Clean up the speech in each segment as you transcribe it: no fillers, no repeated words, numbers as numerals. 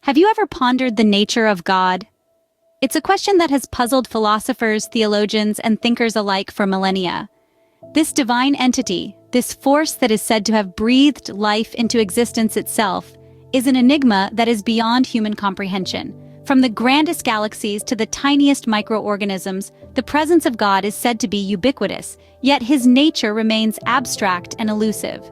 Have you ever pondered the nature of God? It's a question that has puzzled philosophers, theologians, and thinkers alike for millennia. This divine entity, this force that is said to have breathed life into existence itself, is an enigma that is beyond human comprehension. From the grandest galaxies to the tiniest microorganisms, the presence of God is said to be ubiquitous, yet his nature remains abstract and elusive.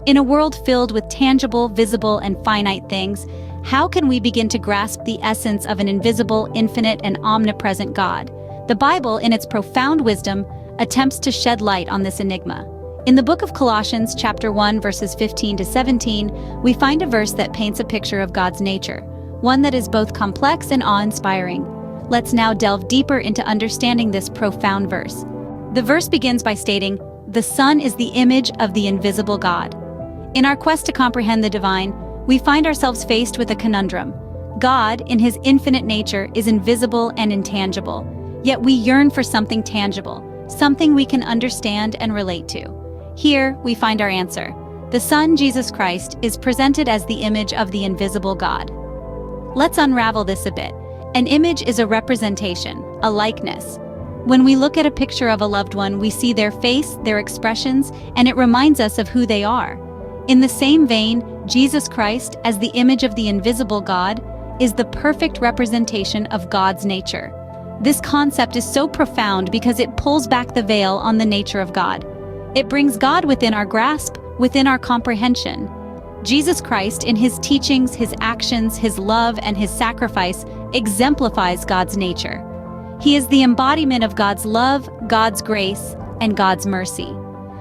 In a world filled with tangible, visible, and finite things, how can we begin to grasp the essence of an invisible, infinite, and omnipresent God? The Bible, in its profound wisdom, attempts to shed light on this enigma. In the book of Colossians, chapter 1, verses 15 to 17, we find a verse that paints a picture of God's nature, one that is both complex and awe-inspiring. Let's now delve deeper into understanding this profound verse. The verse begins by stating, "The Son is the image of the invisible God." In our quest to comprehend the divine, we find ourselves faced with a conundrum. God, in his infinite nature, is invisible and intangible, yet we yearn for something tangible, something we can understand and relate to. Here, we find our answer. The Son, Jesus Christ, is presented as the image of the invisible God. Let's unravel this a bit. An image is a representation, a likeness. When we look at a picture of a loved one, we see their face, their expressions, and it reminds us of who they are. In the same vein, Jesus Christ, as the image of the invisible God, is the perfect representation of God's nature. This concept is so profound because it pulls back the veil on the nature of God. It brings God within our grasp, within our comprehension. Jesus Christ, in his teachings, his actions, his love, and his sacrifice, exemplifies God's nature. He is the embodiment of God's love, God's grace, and God's mercy.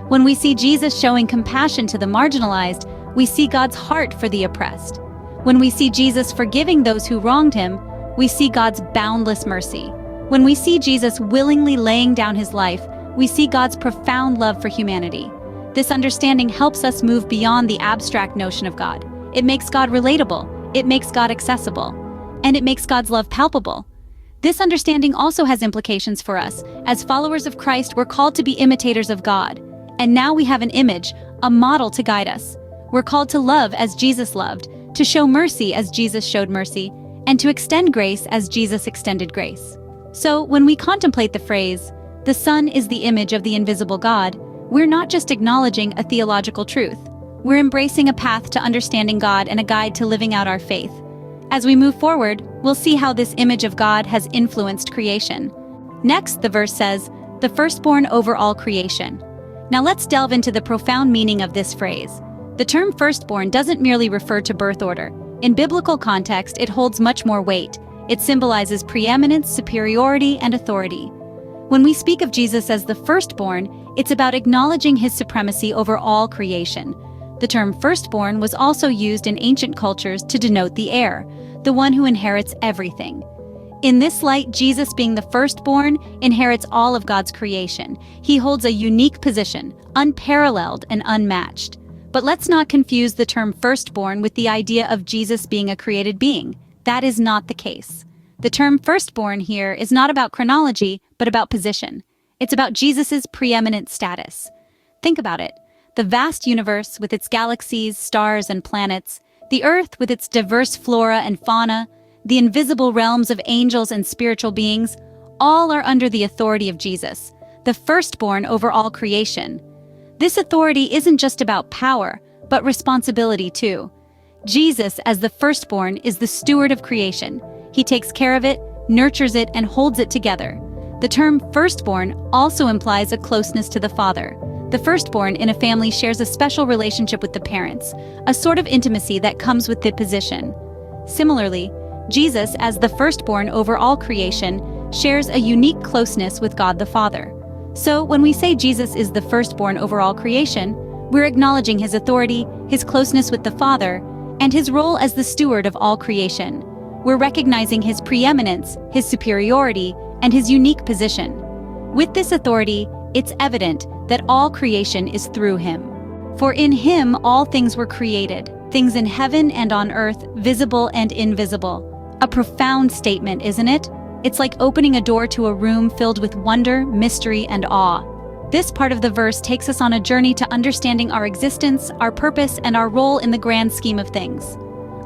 When we see Jesus showing compassion to the marginalized, we see God's heart for the oppressed. When we see Jesus forgiving those who wronged him, we see God's boundless mercy. When we see Jesus willingly laying down his life, we see God's profound love for humanity. This understanding helps us move beyond the abstract notion of God. It makes God relatable, it makes God accessible, and it makes God's love palpable. This understanding also has implications for us. As followers of Christ, we're called to be imitators of God. And now we have an image, a model to guide us. We're called to love as Jesus loved, to show mercy as Jesus showed mercy, and to extend grace as Jesus extended grace. So when we contemplate the phrase, "The Son is the image of the invisible God," we're not just acknowledging a theological truth. We're embracing a path to understanding God and a guide to living out our faith. As we move forward, we'll see how this image of God has influenced creation. Next, the verse says, "The firstborn over all creation." Now let's delve into the profound meaning of this phrase. The term firstborn doesn't merely refer to birth order. In biblical context, it holds much more weight. It symbolizes preeminence, superiority, and authority. When we speak of Jesus as the firstborn, it's about acknowledging his supremacy over all creation. The term firstborn was also used in ancient cultures to denote the heir, the one who inherits everything. In this light, Jesus, being the firstborn, inherits all of God's creation. He holds a unique position, unparalleled and unmatched. But let's not confuse the term firstborn with the idea of Jesus being a created being. That is not the case. The term firstborn here is not about chronology, but about position. It's about Jesus's preeminent status. Think about it. The vast universe with its galaxies, stars, and planets, the earth with its diverse flora and fauna, the invisible realms of angels and spiritual beings, all are under the authority of Jesus, the firstborn over all creation. This authority isn't just about power, but responsibility too. Jesus, as the firstborn, is the steward of creation. He takes care of it, nurtures it, and holds it together. The term firstborn also implies a closeness to the Father. The firstborn in a family shares a special relationship with the parents, a sort of intimacy that comes with the position. Similarly, Jesus, as the firstborn over all creation, shares a unique closeness with God the Father. So when we say Jesus is the firstborn over all creation, we're acknowledging his authority, his closeness with the Father, and his role as the steward of all creation. We're recognizing his preeminence, his superiority, and his unique position. With this authority, it's evident that all creation is through him. For in him all things were created, things in heaven and on earth, visible and invisible. A profound statement, isn't it? It's like opening a door to a room filled with wonder, mystery, and awe. This part of the verse takes us on a journey to understanding our existence, our purpose, and our role in the grand scheme of things.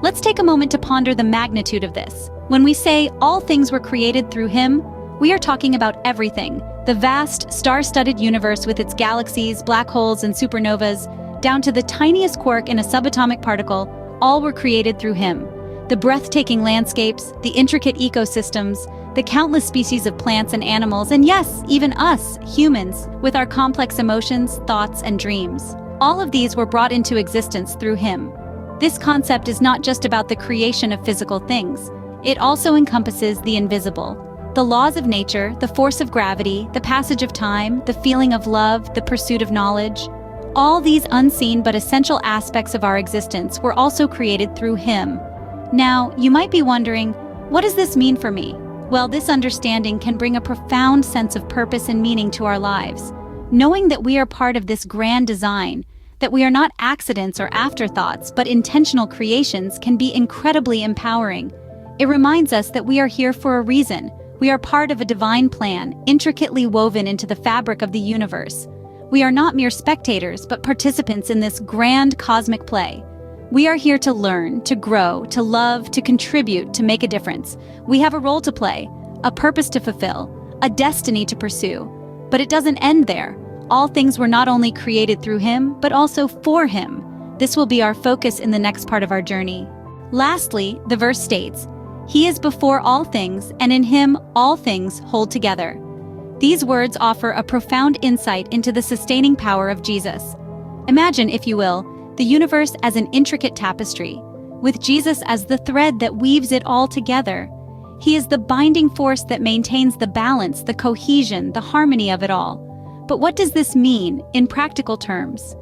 Let's take a moment to ponder the magnitude of this. When we say all things were created through him, we are talking about everything. The vast, star-studded universe with its galaxies, black holes, and supernovas, down to the tiniest quark in a subatomic particle, all were created through him. The breathtaking landscapes, the intricate ecosystems, the countless species of plants and animals, and yes, even us, humans, with our complex emotions, thoughts, and dreams. All of these were brought into existence through him. This concept is not just about the creation of physical things. It also encompasses the invisible. The laws of nature, the force of gravity, the passage of time, the feeling of love, the pursuit of knowledge. All these unseen but essential aspects of our existence were also created through him. Now, you might be wondering, what does this mean for me? Well, this understanding can bring a profound sense of purpose and meaning to our lives. Knowing that we are part of this grand design, that we are not accidents or afterthoughts, but intentional creations, can be incredibly empowering. It reminds us that we are here for a reason. We are part of a divine plan, intricately woven into the fabric of the universe. We are not mere spectators, but participants in this grand cosmic play. We are here to learn, to grow, to love, to contribute, to make a difference. We have a role to play, a purpose to fulfill, a destiny to pursue. But it doesn't end there. All things were not only created through him, but also for him. This will be our focus in the next part of our journey. Lastly, the verse states, "He is before all things, and in him all things hold together." These words offer a profound insight into the sustaining power of Jesus. Imagine, if you will, the universe as an intricate tapestry, with Jesus as the thread that weaves it all together. He is the binding force that maintains the balance, the cohesion, the harmony of it all. But what does this mean in practical terms?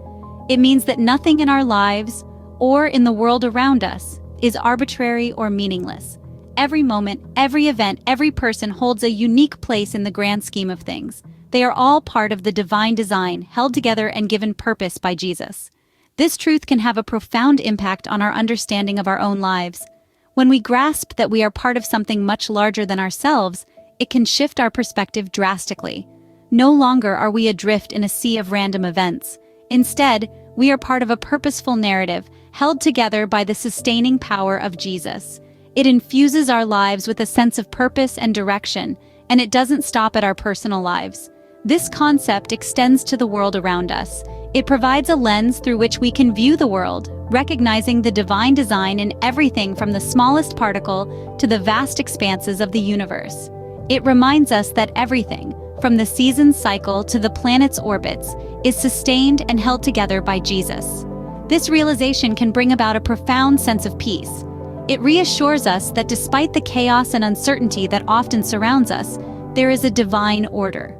It means that nothing in our lives or in the world around us is arbitrary or meaningless. Every moment, every event, every person holds a unique place in the grand scheme of things. They are all part of the divine design, held together and given purpose by Jesus. This truth can have a profound impact on our understanding of our own lives. When we grasp that we are part of something much larger than ourselves, it can shift our perspective drastically. No longer are we adrift in a sea of random events. Instead, we are part of a purposeful narrative, held together by the sustaining power of Jesus. It infuses our lives with a sense of purpose and direction, and it doesn't stop at our personal lives. This concept extends to the world around us. It provides a lens through which we can view the world, recognizing the divine design in everything from the smallest particle to the vast expanses of the universe. It reminds us that everything, from the season's cycle to the planet's orbits, is sustained and held together by Jesus. This realization can bring about a profound sense of peace. It reassures us that despite the chaos and uncertainty that often surrounds us, there is a divine order.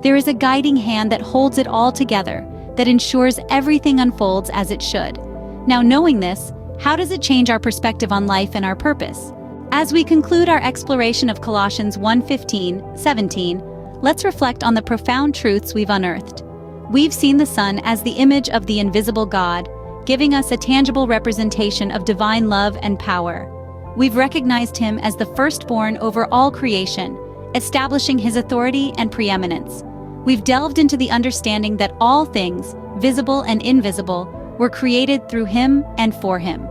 There is a guiding hand that holds it all together, that ensures everything unfolds as it should. Now, knowing this, how does it change our perspective on life and our purpose? As we conclude our exploration of Colossians 1:15-17, let's reflect on the profound truths we've unearthed. We've seen the Son as the image of the invisible God, giving us a tangible representation of divine love and power. We've recognized him as the firstborn over all creation, establishing his authority and preeminence. We've delved into the understanding that all things, visible and invisible, were created through him and for him.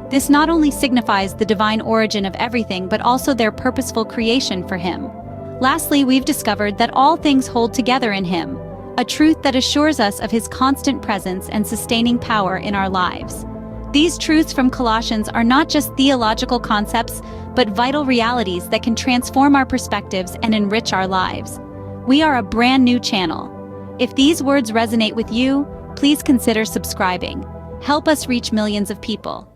This not only signifies the divine origin of everything, but also their purposeful creation for him. Lastly, we've discovered that all things hold together in him, a truth that assures us of his constant presence and sustaining power in our lives. These truths from Colossians are not just theological concepts, but vital realities that can transform our perspectives and enrich our lives. We are a brand new channel. If these words resonate with you, please consider subscribing. Help us reach millions of people.